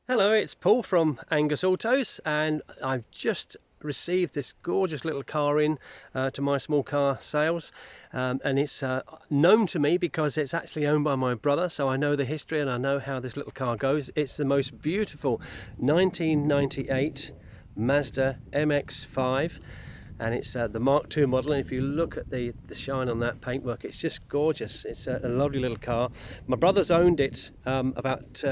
Hello, it's Paul from Angus Autos, and I've just received this gorgeous little car in to my small car sales, and it's known to me because it's actually owned by my brother, so I know the history and I know how this little car goes. It's the most beautiful 1998 Mazda MX5, and it's the Mark II model, and if you look at the shine on that paintwork, it's just gorgeous. It's a lovely little car. My brother's owned it about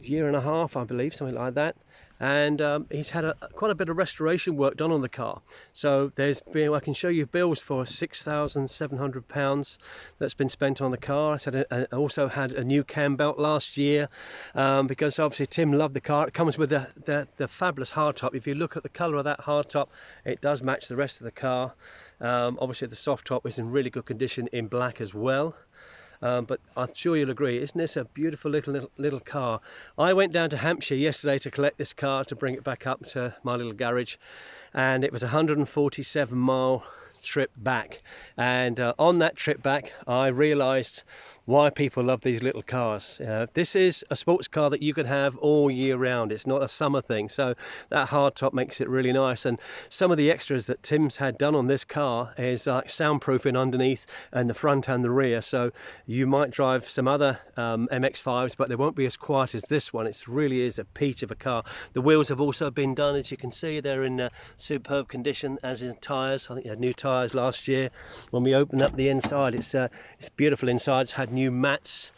year and a half, I believe, something like that, and he's had quite a bit of restoration work done on the car. So there's been, I can show you bills for £6,700 that's been spent on the car. I also had a new cam belt last year, because obviously Tim loved the car. It comes with the fabulous hardtop. If you look at the colour of that hardtop, it does match the rest of the car. Obviously the soft top is in really good condition in black as well. But I'm sure you'll agree, isn't this a beautiful little car? I went down to Hampshire yesterday to collect this car to bring it back up to my little garage, and it was a 147-mile trip back, and on that trip back I realized why people love these little cars. This is a sports car that you could have all year round. It's not a summer thing, so that hardtop makes it really nice. And some of the extras that Tim's had done on this car is like soundproofing underneath and the front and the rear, so you might drive some other MX5s, but they won't be as quiet as this one. It really is a peach of a car. The wheels have also been done, as you can see. They're in superb condition, as in tyres. I think they had new tyres last year. When we open up the inside, it's beautiful inside. It's had new mats.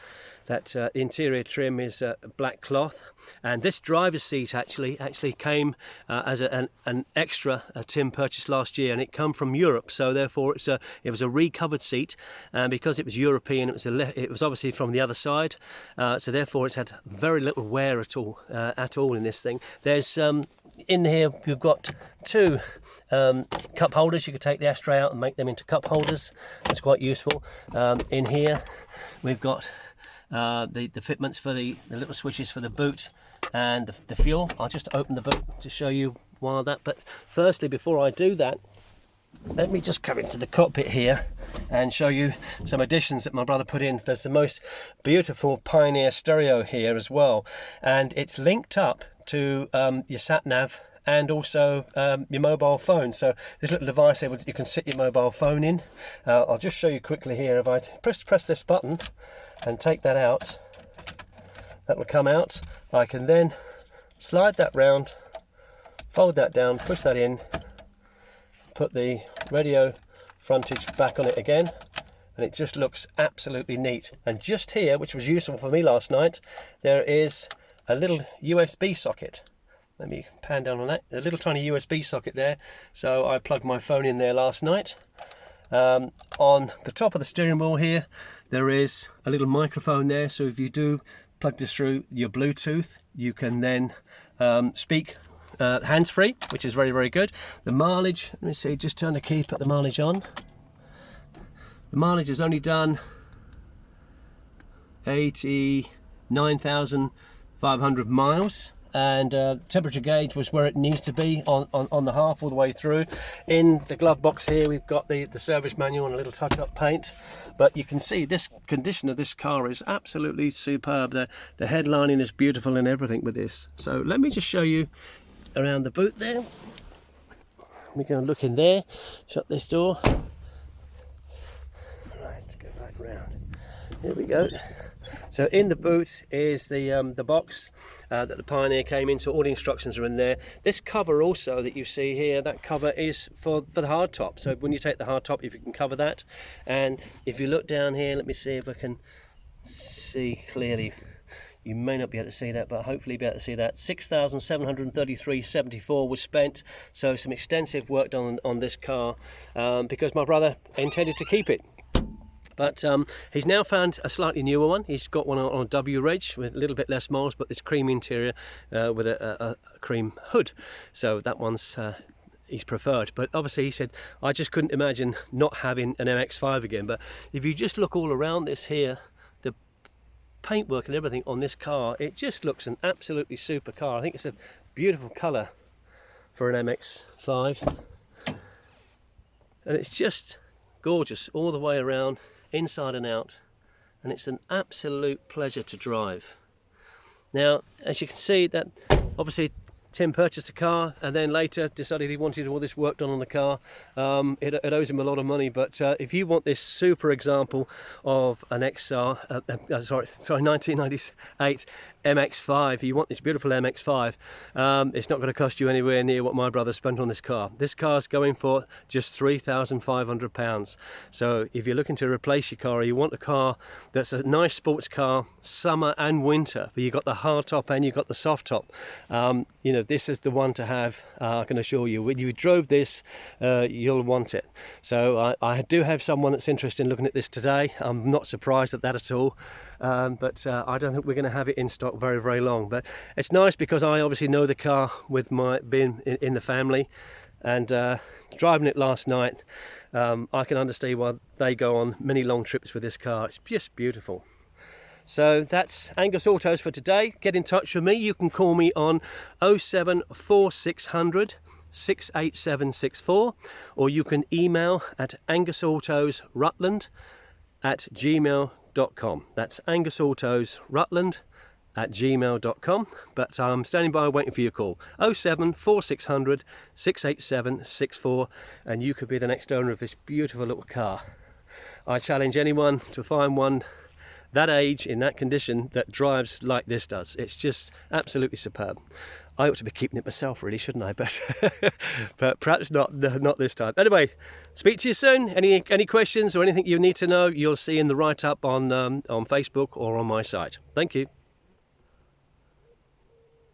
That interior trim is black cloth, and this driver's seat actually came as an extra Tim purchased last year, and it come from Europe, so therefore it was a recovered seat, and because it was European, it was obviously from the other side, so therefore it's had very little wear at all in this thing. There's in here you've got two cup holders. You could take the ashtray out and make them into cup holders. It's quite useful. In here we've got the fitments for the little switches for the boot and the fuel. I'll just open the boot to show you why that, but firstly, before I do that, let me just come into the cockpit here and show you some additions that my brother put in. There's the most beautiful Pioneer stereo here as well, and it's linked up to your sat nav and also your mobile phone. So this little device here, you can sit your mobile phone in. I'll just show you quickly here. If I press this button and take that out, that will come out. I can then slide that round, fold that down, push that in, put the radio frontage back on it again, and it just looks absolutely neat. And just here, which was useful for me last night, there is a little USB socket. Let me pan down on that. A little tiny USB socket there. So I plugged my phone in there last night. On the top of the steering wheel here, there is a little microphone there. So if you do plug this through your Bluetooth, you can then speak hands-free, which is very, very good. The mileage, let me see, just turn the key, put the mileage on. The mileage has only done 89,500 miles, and temperature gauge was where it needs to be on the half all the way through. In the glove box here we've got the service manual and a little touch-up paint, but you can see this condition of this car is absolutely superb. The headlining is beautiful and everything with this. So let me just show you around the boot there. We're going to look in there, shut this door. Right, let's go back round. Here we go. So in the boot is the box that the Pioneer came in, so all the instructions are in there. This cover also that you see here, that cover is for the hardtop. So when you take the hardtop, if you can cover that. And if you look down here, let me see if I can see clearly. You may not be able to see that, but hopefully be able to see that. 6,733.74 was spent, so some extensive work done on this car, because my brother intended to keep it. But he's now found a slightly newer one. He's got one on a W reg with a little bit less miles, but this cream interior with a cream hood. So that one's he's preferred. But obviously he said, I just couldn't imagine not having an MX5 again. But if you just look all around this here, the paintwork and everything on this car, it just looks an absolutely super car. I think it's a beautiful colour for an MX5. And it's just gorgeous all the way around, inside and out, and it's an absolute pleasure to drive. Now, as you can see, that obviously Tim purchased a car and then later decided he wanted all this work done on the car. It owes him a lot of money, but if you want this super example of an XR, sorry, 1998 MX5, you want this beautiful MX5, it's not going to cost you anywhere near what my brother spent on this car. This car's going for just £3,500. So if you're looking to replace your car, or you want a car that's a nice sports car, summer and winter, but you've got the hard top and you've got the soft top, you know, this is the one to have. I can assure you, when you drove this, you'll want it. So I do have someone that's interested in looking at this today. I'm not surprised at that at all. But I don't think we're going to have it in stock very, very long. But it's nice because I obviously know the car with my being in the family, and driving it last night, I can understand why they go on many long trips with this car. It's just beautiful. So that's Angus Autos for today. Get in touch with me. You can call me on 07460 68764, or you can email at angusautosrutland@gmail.com. That's angusautosrutland@gmail.com. But I'm standing by waiting for your call. 07460 68764, and you could be the next owner of this beautiful little car. I challenge anyone to find one that age, in that condition, that drives like this does. It's just absolutely superb. I ought to be keeping it myself, really, shouldn't I? But perhaps not this time. Anyway, speak to you soon. Any questions or anything you need to know, you'll see in the write-up on Facebook or on my site. Thank you.